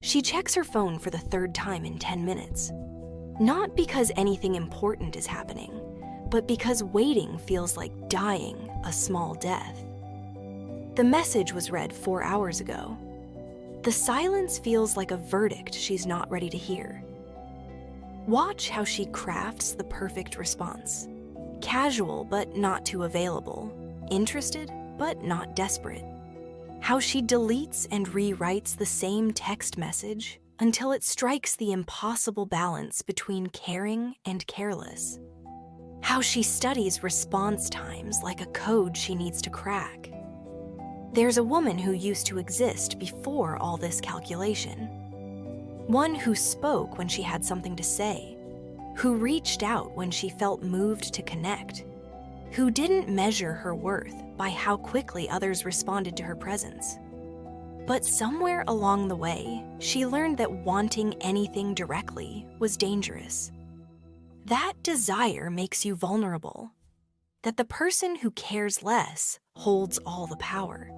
She checks her phone for the third time in 10 minutes. Not because anything important is happening, but because waiting feels like dying a small death. The message was read 4 hours ago. The silence feels like a verdict she's not ready to hear. Watch how she crafts the perfect response. Casual but not too available. Interested but not desperate. How she deletes and rewrites the same text message until it strikes the impossible balance between caring and careless. How she studies response times like a code she needs to crack. There's a woman who used to exist before all this calculation. One who spoke when she had something to say, who reached out when she felt moved to connect, who didn't measure her worth by how quickly others responded to her presence. But somewhere along the way, she learned that wanting anything directly was dangerous. That desire makes you vulnerable, that the person who cares less holds all the power.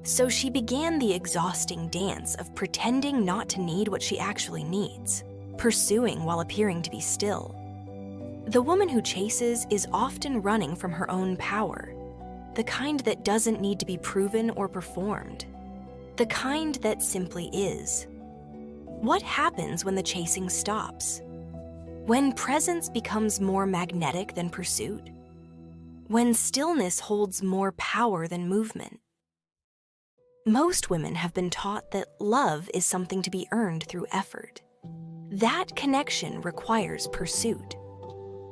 So she began the exhausting dance of pretending not to need what she actually needs, pursuing while appearing to be still. The woman who chases is often running from her own power, the kind that doesn't need to be proven or performed, the kind that simply is. What happens when the chasing stops? When presence becomes more magnetic than pursuit? When stillness holds more power than movement? Most women have been taught that love is something to be earned through effort. That connection requires pursuit.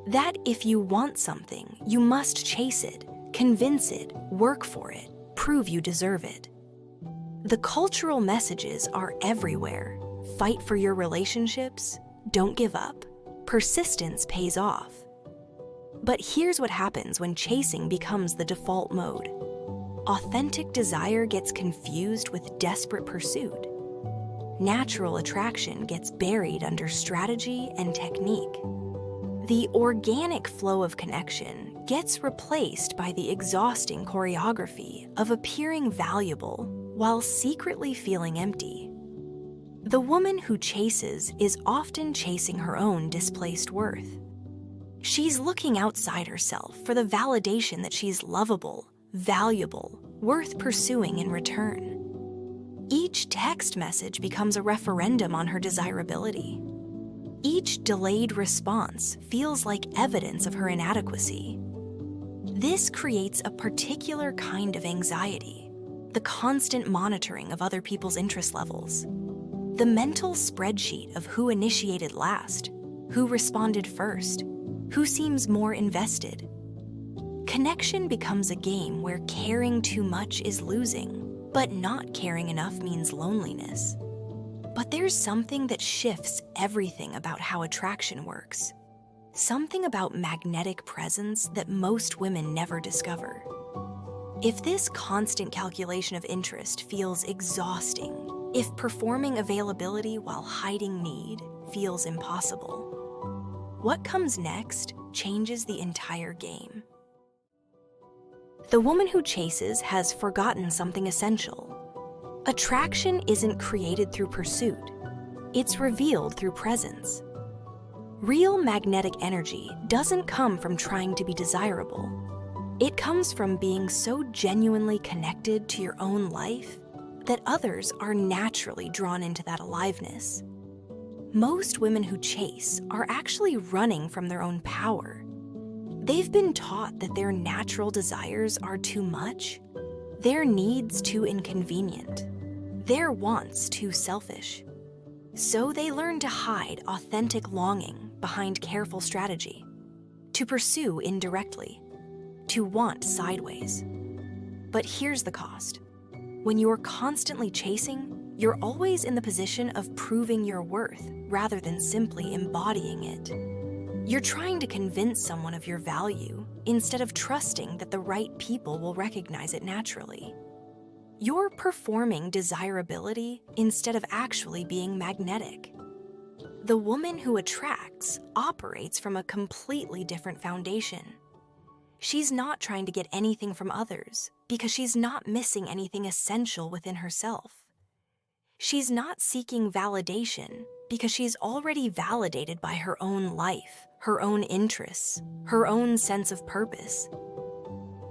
That if you want something, you must chase it, convince it, work for it, prove you deserve it. The cultural messages are everywhere. Fight for your relationships, don't give up, persistence pays off. But here's what happens when chasing becomes the default mode. Authentic desire gets confused with desperate pursuit. Natural attraction gets buried under strategy and technique. The organic flow of connection gets replaced by the exhausting choreography of appearing valuable while secretly feeling empty. The woman who chases is often chasing her own displaced worth. She's looking outside herself for the validation that she's lovable, valuable, worth pursuing in return. Each text message becomes a referendum on her desirability. Each delayed response feels like evidence of her inadequacy. This creates a particular kind of anxiety, the constant monitoring of other people's interest levels, the mental spreadsheet of who initiated last, who responded first, who seems more invested. Connection becomes a game where caring too much is losing, but not caring enough means loneliness. But there's something that shifts everything about how attraction works. Something about magnetic presence that most women never discover. If this constant calculation of interest feels exhausting, if performing availability while hiding need feels impossible, what comes next changes the entire game. The woman who chases has forgotten something essential. Attraction isn't created through pursuit. It's revealed through presence. Real magnetic energy doesn't come from trying to be desirable. It comes from being so genuinely connected to your own life that others are naturally drawn into that aliveness. Most women who chase are actually running from their own power. They've been taught that their natural desires are too much, their needs too inconvenient, their wants too selfish. So they learn to hide authentic longing behind careful strategy, to pursue indirectly, to want sideways. But here's the cost. When you're constantly chasing, you're always in the position of proving your worth rather than simply embodying it. You're trying to convince someone of your value instead of trusting that the right people will recognize it naturally. You're performing desirability instead of actually being magnetic. The woman who attracts operates from a completely different foundation. She's not trying to get anything from others because she's not missing anything essential within herself. She's not seeking validation because she's already validated by her own life, her own interests, her own sense of purpose.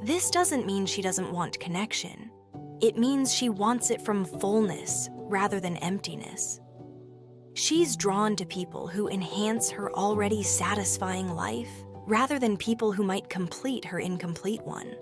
This doesn't mean she doesn't want connection. It means she wants it from fullness rather than emptiness. She's drawn to people who enhance her already satisfying life rather than people who might complete her incomplete one.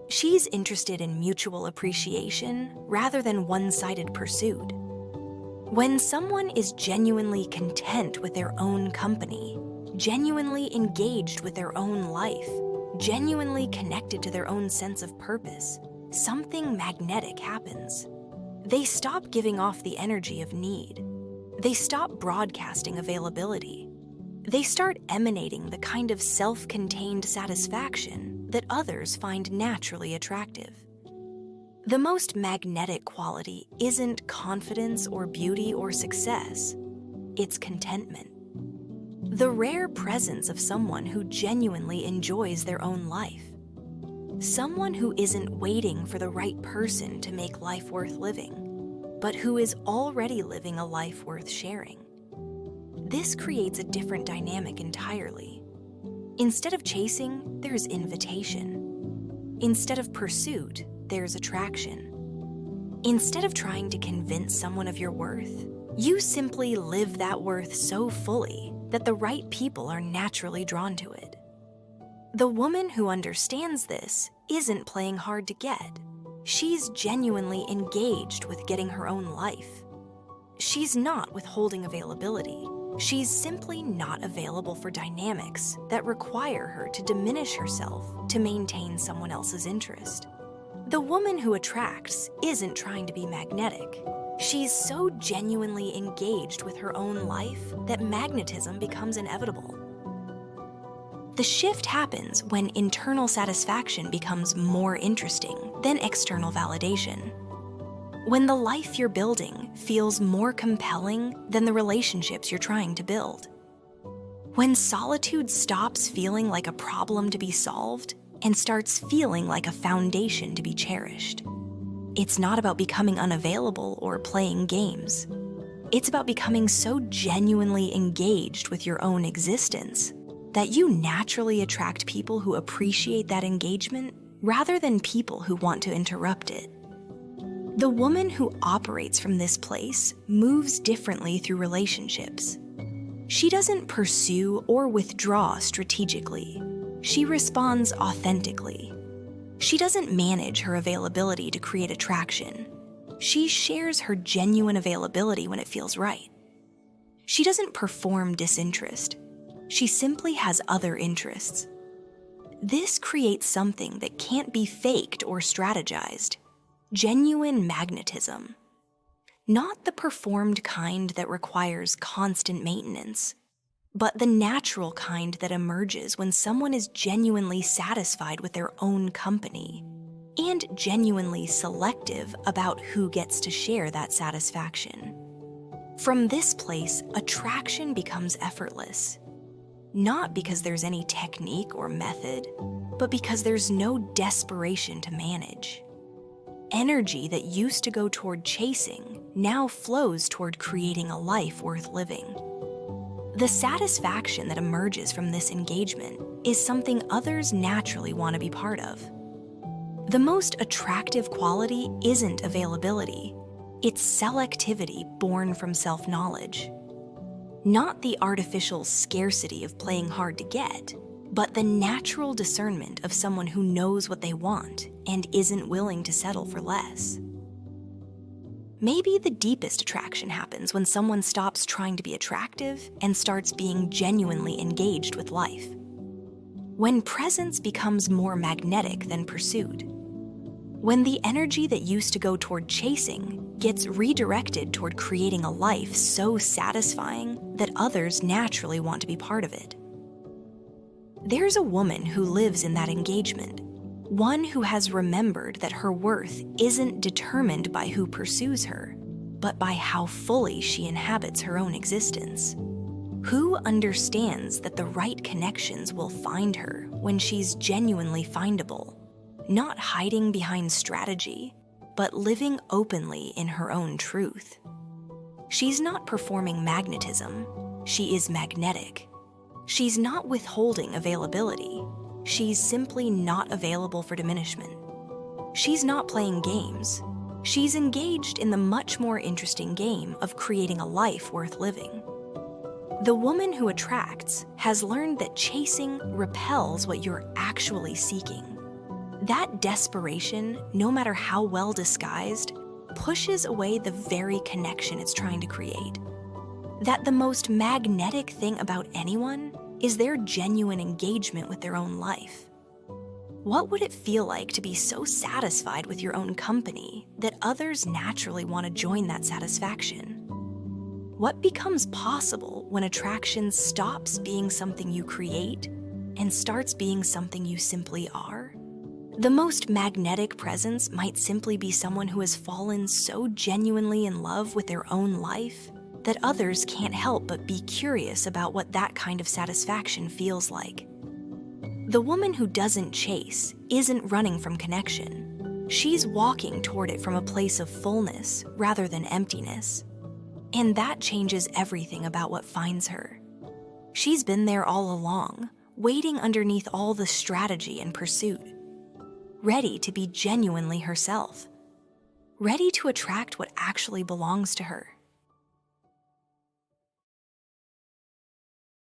She's interested in mutual appreciation rather than one-sided pursuit. When someone is genuinely content with their own company, genuinely engaged with their own life, genuinely connected to their own sense of purpose, something magnetic happens. They stop giving off the energy of need. They stop broadcasting availability. They start emanating the kind of self-contained satisfaction that others find naturally attractive. The most magnetic quality isn't confidence or beauty or success. It's contentment. The rare presence of someone who genuinely enjoys their own life. Someone who isn't waiting for the right person to make life worth living, but who is already living a life worth sharing. This creates a different dynamic entirely. Instead of chasing, there's invitation. Instead of pursuit, there's attraction. Instead of trying to convince someone of your worth, you simply live that worth so fully that the right people are naturally drawn to it. The woman who understands this isn't playing hard to get. She's genuinely engaged with getting her own life. She's not withholding availability. She's simply not available for dynamics that require her to diminish herself to maintain someone else's interest. The woman who attracts isn't trying to be magnetic. She's so genuinely engaged with her own life that magnetism becomes inevitable. The shift happens when internal satisfaction becomes more interesting than external validation. When the life you're building feels more compelling than the relationships you're trying to build. When solitude stops feeling like a problem to be solved and starts feeling like a foundation to be cherished. It's not about becoming unavailable or playing games. It's about becoming so genuinely engaged with your own existence that you naturally attract people who appreciate that engagement rather than people who want to interrupt it. The woman who operates from this place moves differently through relationships. She doesn't pursue or withdraw strategically. She responds authentically. She doesn't manage her availability to create attraction. She shares her genuine availability when it feels right. She doesn't perform disinterest. She simply has other interests. This creates something that can't be faked or strategized. Genuine magnetism. Not the performed kind that requires constant maintenance, but the natural kind that emerges when someone is genuinely satisfied with their own company and genuinely selective about who gets to share that satisfaction. From this place, attraction becomes effortless, not because there's any technique or method, but because there's no desperation to manage. Energy that used to go toward chasing now flows toward creating a life worth living. The satisfaction that emerges from this engagement is something others naturally want to be part of. The most attractive quality isn't availability. It's selectivity born from self-knowledge. Not the artificial scarcity of playing hard to get, but the natural discernment of someone who knows what they want and isn't willing to settle for less. Maybe the deepest attraction happens when someone stops trying to be attractive and starts being genuinely engaged with life. When presence becomes more magnetic than pursuit. When the energy that used to go toward chasing gets redirected toward creating a life so satisfying that others naturally want to be part of it. There's a woman who lives in that engagement, one who has remembered that her worth isn't determined by who pursues her, but by how fully she inhabits her own existence. Who understands that the right connections will find her when she's genuinely findable, not hiding behind strategy, but living openly in her own truth. She's not performing magnetism, she is magnetic. She's not withholding availability, she's simply not available for diminishment. She's not playing games, she's engaged in the much more interesting game of creating a life worth living. The woman who attracts has learned that chasing repels what you're actually seeking. That desperation, no matter how well disguised, pushes away the very connection it's trying to create. That the most magnetic thing about anyone is their genuine engagement with their own life. What would it feel like to be so satisfied with your own company that others naturally want to join that satisfaction? What becomes possible when attraction stops being something you create and starts being something you simply are? The most magnetic presence might simply be someone who has fallen so genuinely in love with their own life that others can't help but be curious about what that kind of satisfaction feels like. The woman who doesn't chase isn't running from connection. She's walking toward it from a place of fullness rather than emptiness. And that changes everything about what finds her. She's been there all along, waiting underneath all the strategy and pursuit, ready to be genuinely herself, ready to attract what actually belongs to her.